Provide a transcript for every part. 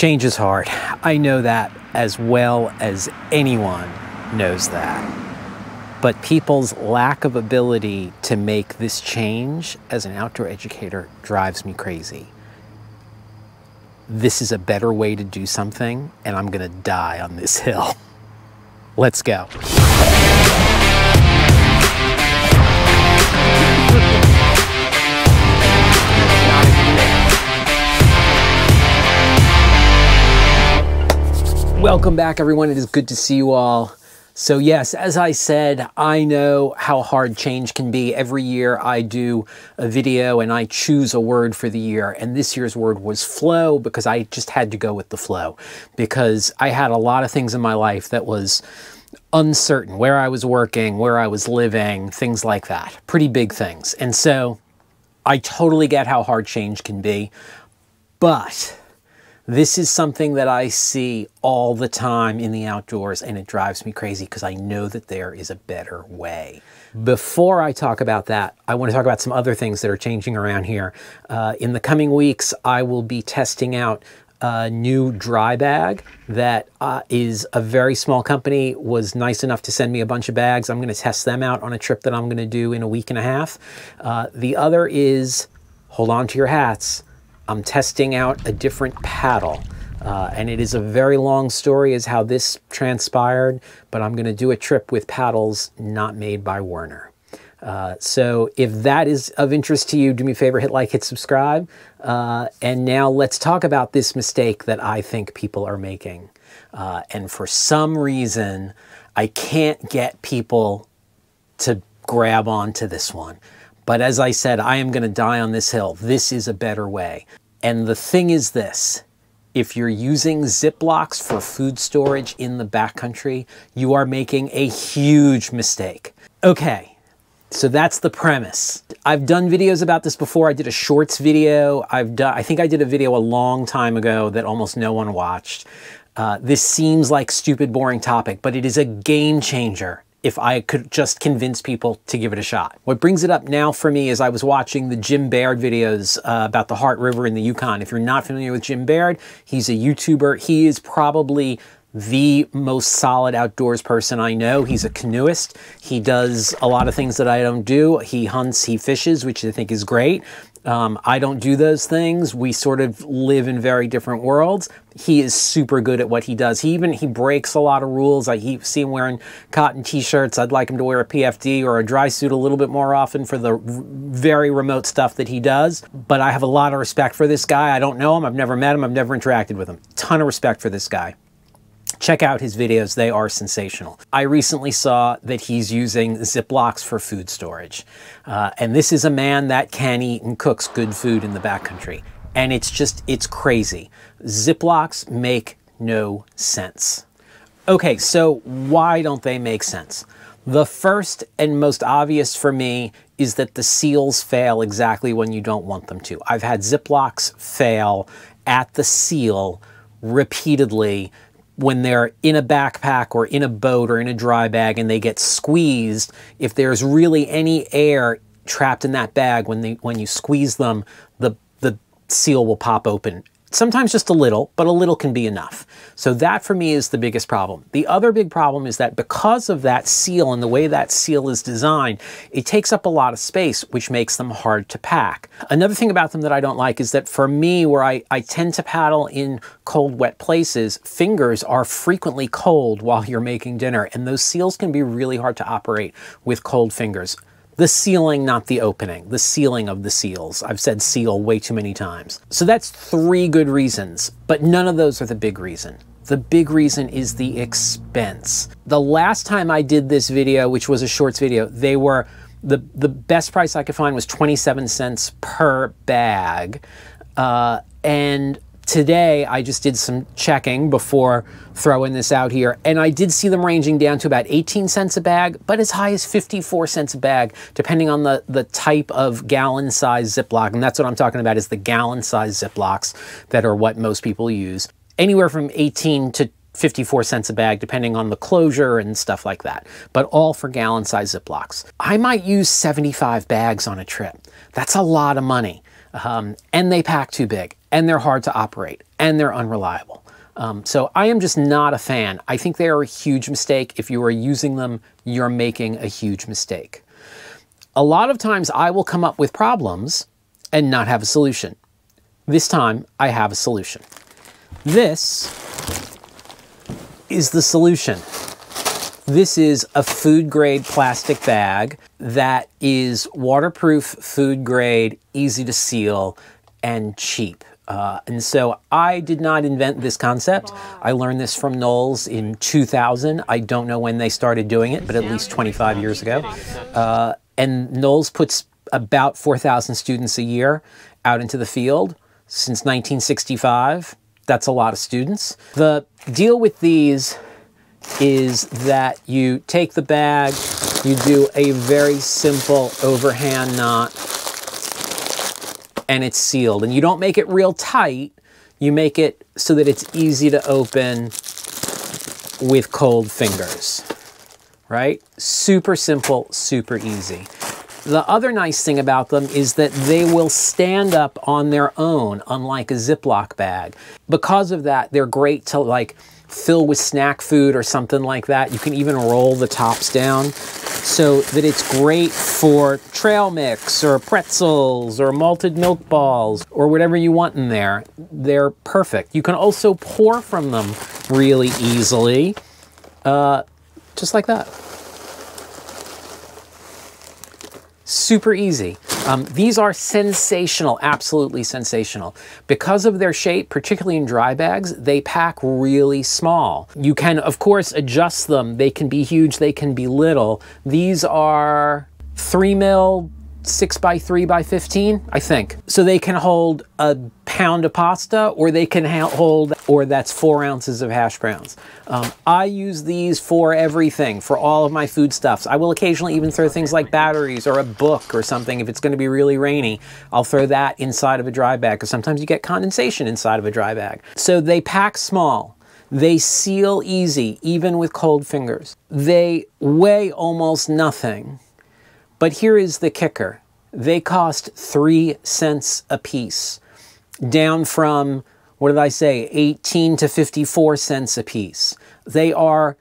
Change is hard. I know that as well as anyone knows that. But people's lack of ability to make this change as an outdoor educator drives me crazy. This is a better way to do something, and I'm gonna die on this hill. Let's go. Welcome back, everyone. It is good to see you all. So yes, as I said, I know how hard change can be. Every year I do a video and I choose a word for the year. And this year's word was flow, because I just had to go with the flow, because I had a lot of things in my life that was uncertain, where I was working, where I was living, things like that. Pretty big things. And so I totally get how hard change can be, but this is something that I see all the time in the outdoors, and it drives me crazy because I know that there is a better way. Before I talk about that, I want to talk about some other things that are changing around here. In the coming weeks, I will be testing out a new dry bag that is a very small company, was nice enough to send me a bunch of bags. I'm going to test them out on a trip that I'm going to do in a week and a half. The other is, hold on to your hats, I'm testing out a different paddle, and it is a very long story as how this transpired, but I'm going to do a trip with paddles not made by Werner. So if that is of interest to you, do me a favor, hit like, hit subscribe. And now let's talk about this mistake that I think people are making. And for some reason, I can't get people to grab onto this one. But as I said, I am going to die on this hill. This is a better way. And the thing is this: if you're using Ziplocs for food storage in the backcountry, you are making a huge mistake. Okay, so that's the premise. I've done videos about this before. I did a shorts video. I think I did a video a long time ago that almost no one watched. This seems like stupid, boring topic, but it is a game changer if I could just convince people to give it a shot. What brings it up now for me is I was watching the Jim Baird videos about the Heart River in the Yukon. If you're not familiar with Jim Baird, he's a YouTuber. He is probably the most solid outdoors person I know. He's a canoeist. He does a lot of things that I don't do. He hunts, he fishes, which I think is great. I don't do those things. We sort of live in very different worlds. He is super good at what he does. He breaks a lot of rules. I see him wearing cotton t-shirts. I'd like him to wear a PFD or a dry suit a little bit more often for the very remote stuff that he does. But I have a lot of respect for this guy. I don't know him. I've never met him. I've never interacted with him. Ton of respect for this guy. Check out his videos. They are sensational. I recently saw that he's using Ziplocs for food storage. And this is a man that can eat and cooks good food in the backcountry. And it's crazy. Ziplocs make no sense. Okay, so why don't they make sense? The first and most obvious for me is that the seals fail exactly when you don't want them to. I've had Ziplocs fail at the seal repeatedly when they're in a backpack or in a boat or in a dry bag and they get squeezed. If there's really any air trapped in that bag, when you squeeze them, the seal will pop open. Sometimes just a little, but a little can be enough. So that for me is the biggest problem. The other big problem is that because of that seal and the way that seal is designed, it takes up a lot of space, which makes them hard to pack. Another thing about them that I don't like is that for me, where I tend to paddle in cold, wet places, fingers are frequently cold while you're making dinner, and those seals can be really hard to operate with cold fingers. The sealing, not the opening. The sealing of the seals. I've said seal way too many times. So that's 3 good reasons, but none of those are the big reason. The big reason is the expense. The last time I did this video, which was a shorts video, they were, the best price I could find was 27 cents per bag. And today I just did some checking before throwing this out here, and I did see them ranging down to about 18 cents a bag, but as high as 54 cents a bag, depending on the type of gallon-size Ziploc. And that's what I'm talking about, is the gallon-size Ziplocs that are what most people use. Anywhere from 18 to 54 cents a bag, depending on the closure and stuff like that, but all for gallon-size Ziplocs. I might use 75 bags on a trip. That's a lot of money. and they pack too big, and they're hard to operate, and they're unreliable. So I am just not a fan. I think they are a huge mistake. If you are using them, you're making a huge mistake. A lot of times I will come up with problems and not have a solution. This time I have a solution. This is the solution. This is a food grade plastic bag that is waterproof, food grade, easy to seal, and cheap. And so I did not invent this concept. I learned this from Knowles in 2000. I don't know when they started doing it, but at least 25 years ago. And Knowles puts about 4,000 students a year out into the field since 1965. That's a lot of students. The deal with these is that you take the bag, you do a very simple overhand knot, and it's sealed. And you don't make it real tight, you make it so that it's easy to open with cold fingers, right? Super simple, super easy. The other nice thing about them is that they will stand up on their own, unlike a Ziploc bag. Because of that, they're great to like fill with snack food or something like that. You can even roll the tops down so that it's great for trail mix or pretzels or malted milk balls or whatever you want in there. They're perfect. You can also pour from them really easily, just like that. Super easy. These are sensational, absolutely sensational. Because of their shape, particularly in dry bags, they pack really small. You can, of course, adjust them. They can be huge, they can be little. These are 3 mil, 6 by 3 by 15, I think. So they can hold a pound of pasta, or they can hold, or that's 4 ounces of hash browns. I use these for everything, for all of my foodstuffs. I will occasionally even throw things like batteries or a book or something. If it's going to be really rainy, I'll throw that inside of a dry bag, because sometimes you get condensation inside of a dry bag. So they pack small. They seal easy, even with cold fingers. They weigh almost nothing. But here is the kicker. They cost 3 cents a piece, down from, what did I say, 18 to 54 cents a piece. They are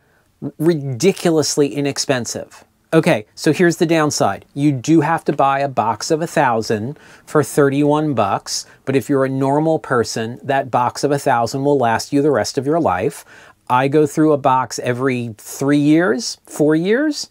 ridiculously inexpensive. Okay, so here's the downside. You do have to buy a box of 1,000 for 31 bucks, but if you're a normal person, that box of 1,000 will last you the rest of your life. I go through a box every 3 years, 4 years.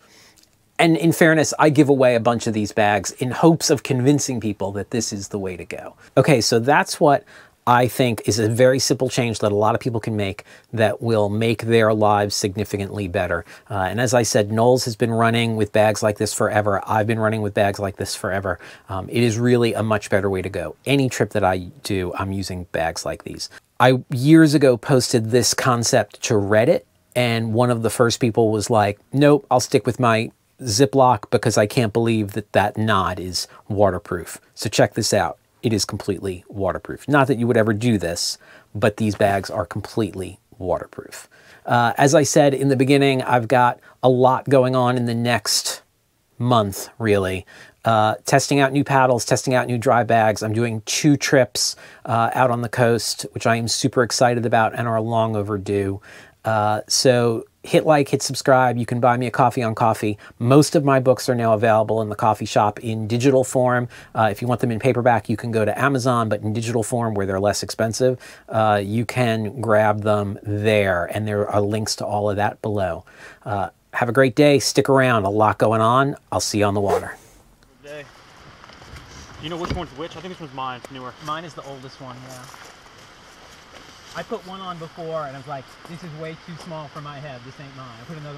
And in fairness, I give away a bunch of these bags in hopes of convincing people that this is the way to go. Okay, so that's what I think is a very simple change that a lot of people can make that will make their lives significantly better. And as I said, Knowles has been running with bags like this forever. I've been running with bags like this forever. It is really a much better way to go. Any trip that I do, I'm using bags like these. I years ago posted this concept to Reddit, and one of the first people was like, nope, I'll stick with my Ziploc because I can't believe that that knot is waterproof. So check this out. It is completely waterproof. Not that you would ever do this, but these bags are completely waterproof. As I said in the beginning, I've got a lot going on in the next month, really. Testing out new paddles, testing out new dry bags. I'm doing 2 trips out on the coast, which I am super excited about and are long overdue. So hit like, hit subscribe. You can buy me a coffee on Coffee. Most of my books are now available in the coffee shop in digital form. If you want them in paperback, you can go to Amazon, but in digital form, where they're less expensive, you can grab them there, and there are links to all of that below. Have a great day. Stick around. A lot going on. I'll see you on the water. Good day. Do you know which one's which? I think this one's mine. It's newer. Mine is the oldest one, yeah. I put one on before, and I was like, this is way too small for my head. This ain't mine. I put another